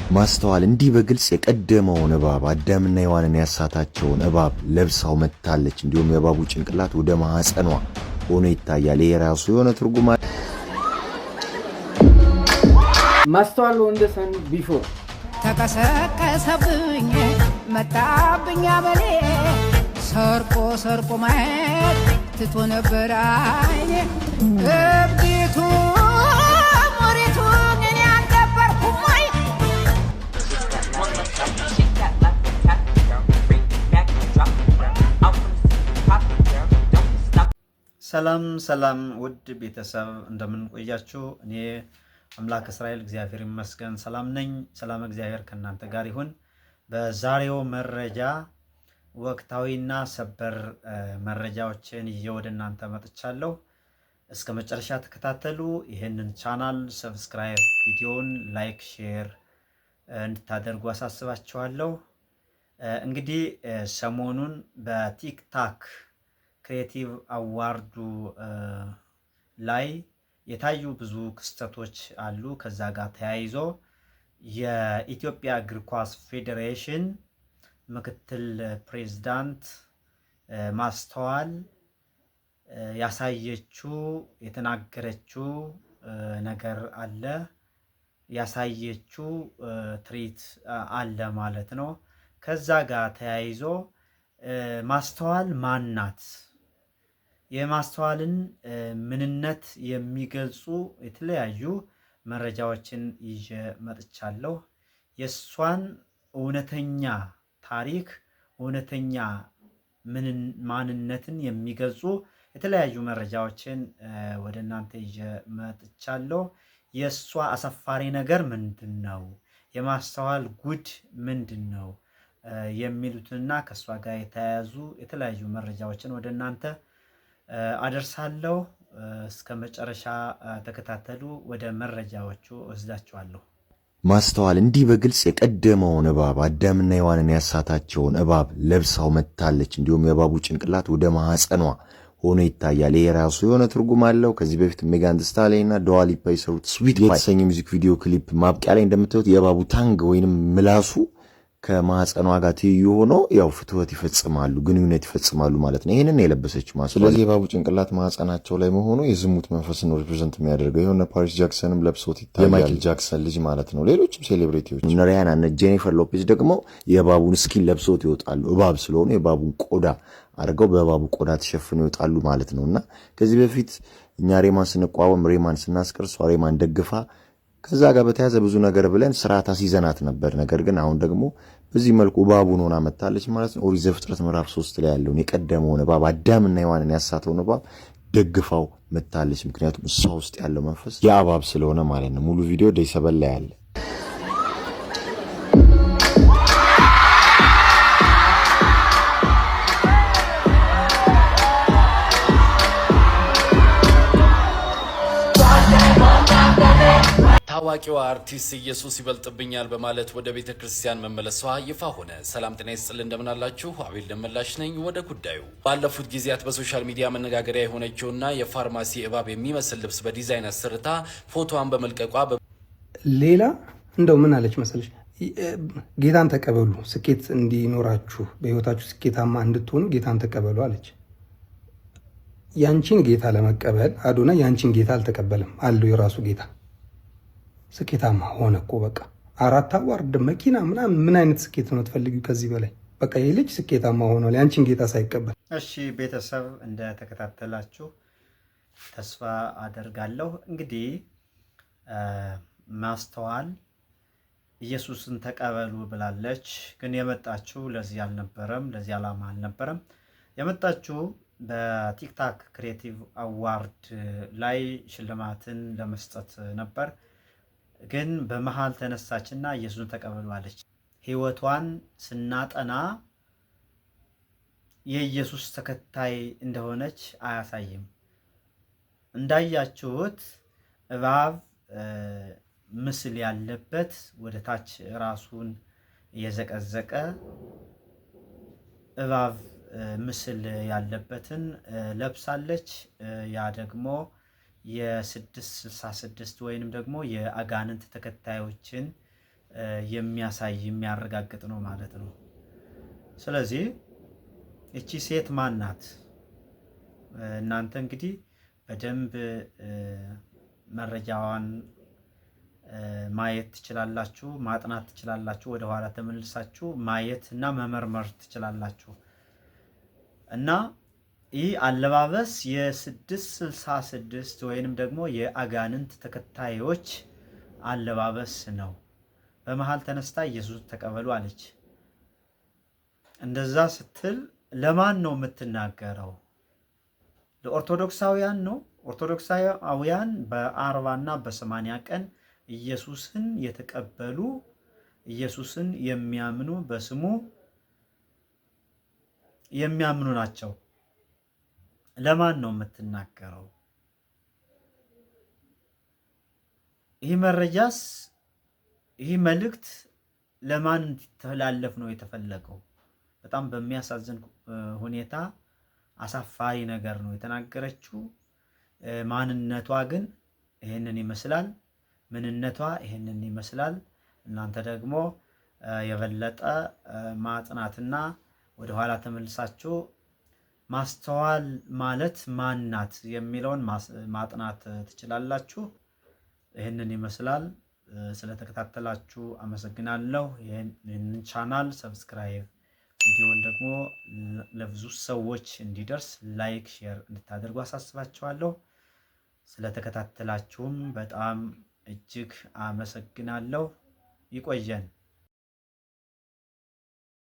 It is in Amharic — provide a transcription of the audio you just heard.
ማስተዋል እንዲህ በግልጽ የቀደመውን እባብ አዳምና ሔዋንን ያሳታቸውን እባብ ለብሳው መጥታለች። እንዲሁም የእባቡ ጭንቅላት ወደ ማህፀኗ ሆኖ ይታያል። ይሄ ራሱ የሆነ ትርጉም አለ። ማስተዋል ወንደሰን ቢፎር ተቀሰቀሰብኝ መጣብኝ አበሌ ሰርቆ ማየት ትቶ ነበር አይኔ እብዲቱ ሞሪቱን እኔ አልነበርኩም ወይ። ሰላም ውድ ቤተሰብ እንደምን ቆያችሁ? እኔ አምላክ እስራኤል እግዚአብሔር ይመስገን ሰላም ነኝ። ሰላም እግዚአብሔር ከእናንተ ጋር ይሁን። በዛሬው መረጃ ወቅታዊና ሰበር መረጃዎችን ይዤ ወደ እናንተ መጥቻለሁ። እስከ መጨረሻ ተከታተሉ። ይህንን ቻናል ሰብስክራይብ፣ ቪዲዮውን ላይክ፣ ሼር እንድታደርጉ አሳስባችኋለሁ። እንግዲህ ሰሞኑን በቲክታክ ክሬቲቭ አዋርዱ ላይ የታዩ ብዙ ክስተቶች አሉ። ከዛ ጋር ተያይዞ የኢትዮጵያ እግር ኳስ ፌዴሬሽን ምክትል ፕሬዝዳንት ማስተዋል ያሳየችው የተናገረችው ነገር አለ፣ ያሳየችው ትርኢት አለ ማለት ነው። ከዛ ጋር ተያይዞ ማስተዋል ማናት? የማስተዋልን ምንነት የሚገልጹ የተለያዩ መረጃዎችን ይዤ መጥቻለሁ። የእሷን እውነተኛ ታሪክ እውነተኛ ማንነትን የሚገልጹ የተለያዩ መረጃዎችን ወደ እናንተ ይዤ መጥቻለሁ። የእሷ አሳፋሪ ነገር ምንድን ነው? የማስተዋል ጉድ ምንድን ነው? የሚሉትና ከእሷ ጋር የተያያዙ የተለያዩ መረጃዎችን ወደ እናንተ አደርሳለሁ። እስከ መጨረሻ ተከታተሉ። ወደ መረጃዎቹ ወስዳችኋለሁ። ማስተዋል እንዲህ በግልጽ የቀደመውን እባብ አዳምና ሔዋንን ያሳታቸውን እባብ ለብሳው መጥታለች። እንዲሁም የእባቡ ጭንቅላት ወደ ማህፀኗ ሆኖ ይታያል። ይሄ ራሱ የሆነ ትርጉም አለው። ከዚህ በፊት ሜጋን ትስታ ላይና ዱዋ ሊፓ የሰሩት ስዊት ፓይ የተሰኘ ሚውዚክ ቪዲዮ ክሊፕ ማብቂያ ላይ እንደምታዩት የእባቡ ታንግ ወይንም ምላሱ ከማህፀኗ ጋር ትይዩ ሆኖ ያው ፍትወት ይፈጽማሉ፣ ግንኙነት ይፈጽማሉ ማለት ነው። ይሄንን የለበሰችው ማስተዋል። ስለዚህ የእባቡ ጭንቅላት ማህፀናቸው ላይ መሆኑ የዝሙት መንፈስን ሪፕሬዘንት የሚያደርገው የሆነ ፓሪስ ጃክሰንም ለብሶት ይታያል። የማይክል ጃክሰን ልጅ ማለት ነው። ሌሎችም ሴሌብሪቲዎች እነ ሪያና እነ ጄኒፈር ሎፔዝ ደግሞ የእባቡን ስኪን ለብሶት ይወጣሉ። እባብ ስለሆኑ የእባቡን ቆዳ አድርገው በእባቡ ቆዳ ተሸፍነው ይወጣሉ ማለት ነውና ከዚህ በፊት እኛ ሬማን ስንቋወም ሬማን ስናስቀር እሷ ሬማን ደግፋ ከዛ ጋር በተያዘ ብዙ ነገር ብለን ስርዓት አስይዘናት ነበር። ነገር ግን አሁን ደግሞ በዚህ መልኩ እባቡን ሆና መጣለች ማለት ነው። ኦሪት ዘፍጥረት ምዕራፍ 3 ላይ ያለውን የቀደመውን እባብ አዳምና ሔዋንን ያሳተውን እባብ ደግፋው መጣለች። ምክንያቱም እሷ ውስጥ ያለው መንፈስ የእባብ ስለሆነ ማለት ነው። ሙሉ ቪዲዮ ደይሰበል ላይ ያለ ታዋቂዋ አርቲስት ኢየሱስ ይበልጥብኛል በማለት ወደ ቤተ ክርስቲያን መመለሷ ይፋ ሆነ። ሰላም ጤና ይስጥልን፣ እንደምናላችሁ አቤል ደመላሽ ነኝ። ወደ ጉዳዩ ባለፉት ጊዜያት በሶሻል ሚዲያ መነጋገሪያ የሆነችውና የፋርማሲ እባብ የሚመስል ልብስ በዲዛይን አሰርታ ፎቶዋን በመልቀቋ ሌላ እንደው ምን አለች መሰለሽ? ጌታን ተቀበሉ፣ ስኬት እንዲኖራችሁ፣ በህይወታችሁ ስኬታማ እንድትሆኑ ጌታን ተቀበሉ አለች። ያንቺን ጌታ ለመቀበል አዶና ያንቺን ጌታ አልተቀበለም አለው የራሱ ጌታ። ስኬታማ ሆነ እኮ በቃ 4 አዋርድ መኪና ምናምን። ምን አይነት ስኬት ነው ትፈልጊው ከዚህ በላይ? በቃ ይህ ልጅ ስኬታማ ሆኗል ያንቺን ጌታ ሳይቀበል። እሺ ቤተሰብ እንደተከታተላችሁ ተስፋ አደርጋለሁ። እንግዲህ ማስተዋል ኢየሱስን ተቀበሉ ብላለች። ግን የመጣችው ለዚህ አልነበረም፣ ለዚህ ዓላማ አልነበረም። የመጣችው በቲክታክ ክሬቲቭ አዋርድ ላይ ሽልማትን ለመስጠት ነበር። ግን በመሃል ተነሳችና ኢየሱስን ተቀበሉ አለች። ህይወቷን ስናጠና የኢየሱስ ተከታይ እንደሆነች አያሳይም። እንዳያችሁት እባብ ምስል ያለበት ወደ ታች ራሱን የዘቀዘቀ እባብ ምስል ያለበትን ለብሳለች። ያ ደግሞ የ666 ወይንም ደግሞ የአጋንንት ተከታዮችን የሚያሳይ የሚያረጋግጥ ነው ማለት ነው። ስለዚህ እቺ ሴት ማን ናት? እናንተ እንግዲህ በደንብ መረጃዋን ማየት ትችላላችሁ፣ ማጥናት ትችላላችሁ። ወደ ኋላ ተመልሳችሁ ማየት እና መመርመር ትችላላችሁ። እና ይህ አለባበስ የ666 ወይንም ደግሞ የአጋንንት ተከታዮች አለባበስ ነው። በመሃል ተነስታ ኢየሱስ ተቀበሉ አለች። እንደዛ ስትል ለማን ነው የምትናገረው? ለኦርቶዶክሳውያን ነው። ኦርቶዶክሳውያን በ40 እና በ80 ቀን ኢየሱስን የተቀበሉ ኢየሱስን የሚያምኑ በስሙ የሚያምኑ ናቸው። ለማን ነው የምትናገረው? ይህ መረጃስ ይህ መልእክት ለማን እንዲተላለፍ ነው የተፈለገው? በጣም በሚያሳዝን ሁኔታ አሳፋሪ ነገር ነው የተናገረችው። ማንነቷ ግን ይሄንን ይመስላል። ምንነቷ ይሄንን ይመስላል። እናንተ ደግሞ የበለጠ ማጥናትና ወደ ኋላ ተመልሳችሁ ማስተዋል ማለት ማናት የሚለውን ማጥናት ትችላላችሁ። ይሄንን ይመስላል። ስለተከታተላችሁ አመሰግናለሁ። ይሄንን ቻናል ሰብስክራይብ፣ ቪዲዮውን ደግሞ ለብዙ ሰዎች እንዲደርስ ላይክ፣ ሼር እንድታደርጉ አሳስባችኋለሁ። ስለተከታተላችሁም በጣም እጅግ አመሰግናለሁ። ይቆየን።